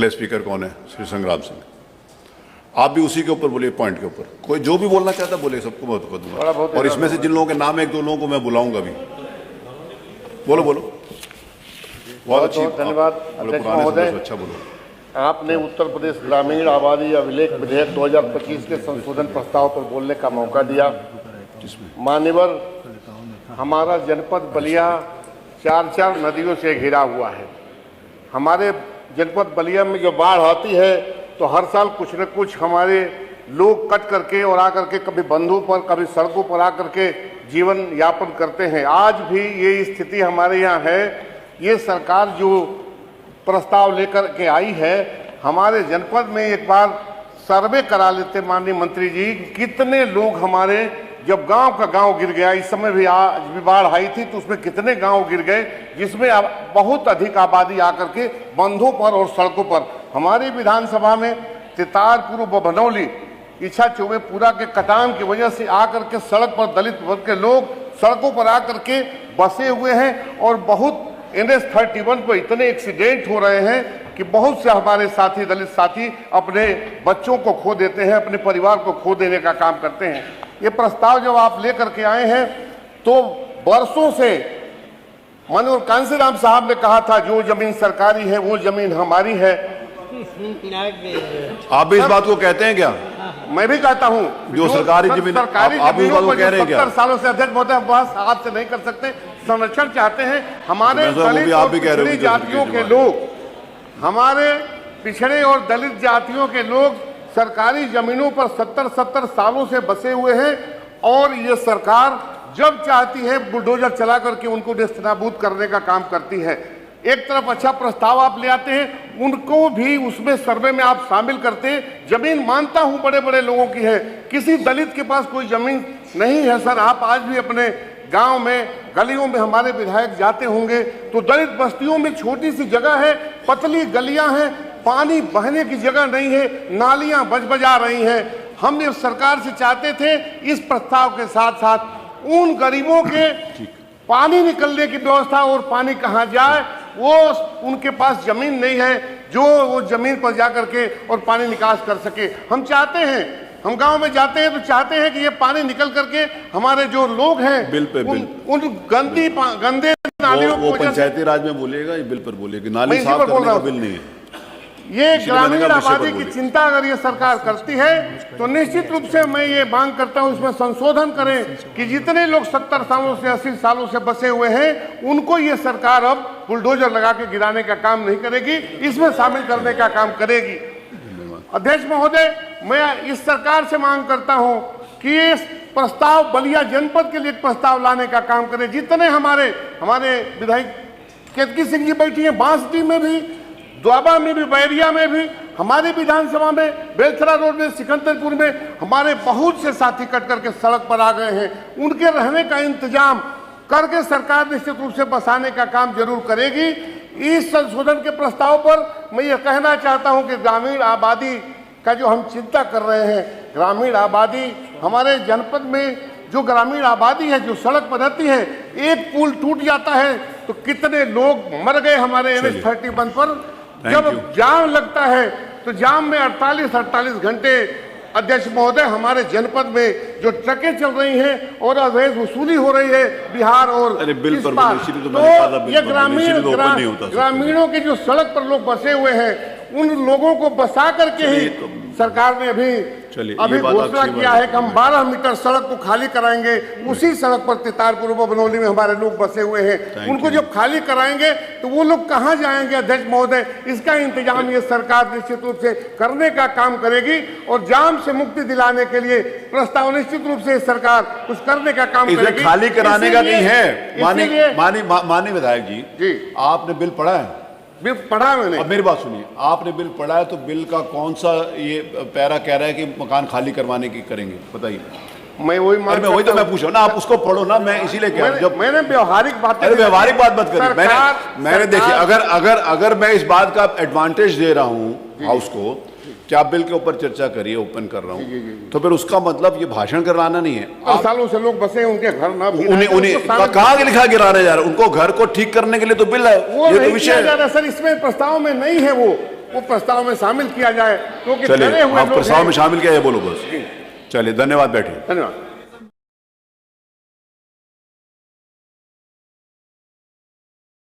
नए स्पीकर कौन है? श्री संग्राम सिंह। आप भी उसी के ऊपर बोलिए, पॉइंट के ऊपर। कोई जो भी बोलना चाहता बोले, सबको मैं उत्तर दूंगा। और इसमें से जिन लोगों के नाम है, एक दो लोगों को मैं बुलाऊंगा भी। बोलो बोलो। बहुत अच्छी, धन्यवाद अध्यक्ष महोदय। अच्छा बोलो। आपने उत्तर प्रदेश ग्रामीण आबादी अभिलेख विधेयक 2025 के संशोधन प्रस्ताव पर बोलने का मौका दिया। मान्यवर, हमारा जनपद बलिया 4 नदियों से घिरा हुआ है। हमारे जनपद बलिया में जो बाढ़ आती है तो हर साल कुछ न कुछ हमारे लोग कट करके और आकर के कभी बंधों पर, कभी सड़कों पर आकर के जीवन यापन करते हैं। आज भी ये स्थिति हमारे यहाँ है। ये सरकार जो प्रस्ताव लेकर के आई है, हमारे जनपद में एक बार सर्वे करा लेते माननीय मंत्री जी, कितने लोग हमारे, जब गांव का गांव गिर गया, इस समय भी आज भी बाढ़ आई थी तो उसमें कितने गांव गिर गए, जिसमें बहुत अधिक आबादी आकर के बंधों पर और सड़कों पर। हमारी विधानसभा में तितारपुर व बनौली, इच्छा चौबेपुरा के कटान की वजह से आकर के सड़क पर दलित वर्ग के लोग सड़कों पर आकर के बसे हुए हैं और बहुत NH 31 पर इतने एक्सीडेंट हो रहे हैं कि बहुत से हमारे साथी, दलित साथी अपने बच्चों को खो देते हैं, अपने परिवार को खो देने का काम करते हैं। ये प्रस्ताव जब आप लेकर के आए हैं तो वर्षों से मनोहर कांसीराम साहब ने कहा था जो जमीन सरकारी है वो जमीन हमारी है। आप भी इस बात को कहते हैं क्या? मैं भी कहता हूँ जो सरकारी जमीन, आप इस बात को कह रहे हैं क्या? 70 सालों से अध्यक्ष महोदय बस आपसे नहीं कर सकते, संरक्षण चाहते हैं। हमारे दलित और पिछड़ी जातियों के लोग, हमारे पिछड़े और दलित जातियों के लोग सरकारी जमीनों पर 70 सालों से बसे हुए हैं और ये सरकार जब चाहती है बुलडोजर चला करके उनको नेस्तनाबूद करने का काम करती है। एक तरफ अच्छा प्रस्ताव आप ले आते हैं, उनको भी उसमें सर्वे में आप शामिल करते हैं। जमीन मानता हूं बड़े बड़े लोगों की है, किसी दलित के पास कोई जमीन नहीं है। सर, आप आज भी अपने गांव में, गलियों में हमारे विधायक जाते होंगे तो दलित बस्तियों में छोटी सी जगह है, पतली गलियां हैं, पानी बहने की जगह नहीं है, नालियां बजा रही हैं। हम इस सरकार से चाहते थे इस प्रस्ताव के साथ साथ उन गरीबों के पानी निकलने की व्यवस्था, और पानी कहाँ जाए वो उनके पास जमीन नहीं है जो वो जमीन पर जाकर के और पानी निकास कर सके। हम चाहते हैं, हम गांव में जाते हैं तो चाहते हैं कि ये पानी निकल करके हमारे जो लोग हैं बिल पे बिल। उन गंदे नालियों वो पंचायती राज में बोलेगा, ये बिल पर बोलेगा। नाली साफ करने का बिल नहीं है। ये ग्रामीण आबादी की चिंता अगर ये सरकार करती है तो निश्चित रूप से मैं ये मांग करता हूं इसमें संशोधन करें कि जितने लोग 70 सालों से 80 सालों से बसे हुए हैं उनको ये सरकार अब बुलडोजर लगा के गिराने का काम नहीं करेगी, इसमें शामिल करने का काम करेगी। अध्यक्ष महोदय, मैं इस सरकार से मांग करता हूं कि इस प्रस्ताव बलिया जनपद के लिए प्रस्ताव लाने का काम करें। जितने हमारे विधायक केतकी सिंह जी बैठी हैं, बांसडी में भी, द्वाबा में भी, बैरिया में भी, हमारी विधानसभा में, बेलथरा रोड में, सिकंदरपुर में हमारे बहुत से साथी कट करके सड़क पर आ गए हैं। उनके रहने का इंतजाम करके सरकार निश्चित रूप से बसाने का काम जरूर करेगी। इस संशोधन के प्रस्ताव पर मैं ये कहना चाहता हूं कि ग्रामीण आबादी का जो हम चिंता कर रहे हैं, ग्रामीण आबादी, हमारे जनपद में जो ग्रामीण आबादी है जो सड़क पर रहती है, एक पुल टूट जाता है तो कितने लोग मर गए हमारे NH 31 पर। जब जाम लगता है तो जाम में 48 घंटे अध्यक्ष महोदय हमारे जनपद में जो ट्रकें चल रही हैं और अवैध वसूली हो रही है बिहार और इस पार, तो ये ग्रामीणों के जो सड़क पर लोग बसे हुए हैं उन लोगों को बसा करके ही सरकार ने अभी घोषणा किया है कि हम 12 मीटर सड़क को खाली कराएंगे। उसी सड़क पर तितारपुर व बनौली में हमारे लोग बसे हुए हैं, उनको जब खाली कराएंगे तो वो लोग कहाँ जाएंगे अध्यक्ष महोदय? इसका इंतजाम ये सरकार निश्चित रूप से करने का काम करेगी और जाम से मुक्ति दिलाने के लिए प्रस्ताव निश्चित रूप से सरकार कुछ करने का काम करेगी। खाली कराने का नहीं है। माननीय विधायक जी, आपने बिल पढ़ा है? बिल पढ़ा मैंने। अब मेरी बात सुनिए, आपने बिल पढ़ा है तो बिल का कौन सा ये पैरा कह रहा है कि मकान खाली करवाने की करेंगे, बताइए। मैं वही तो मैं पूछ रहा हूँ ना, आप उसको पढ़ो ना, मैं इसीलिए कह रहा हूँ। जब मैंने व्यवहारिक बात, व्यवहारिक बात मत करिए। मैंने देखिए, अगर मैं इस बात का एडवांटेज दे रहा हूँ हाउस को कि आप बिल के ऊपर चर्चा करिए, ओपन कर रहा हूँ, तो फिर उसका मतलब ये भाषण करवाना नहीं है। सालों से लोग बसे हैं, उनके घर ना, उन्हें कहाँ लिखा गिराने जा रहा है? उनको घर को ठीक करने के लिए तो बिल है, ये तो विषय है सर, इसमें प्रस्ताव में नहीं है। वो वो प्रस्ताव में शामिल किया जाए, क्योंकि चलिए डरे हुए आप लोग प्रस्ताव हैं। में शामिल किया, ये बोलो बस। चलिए धन्यवाद, बैठिए। धन्यवाद।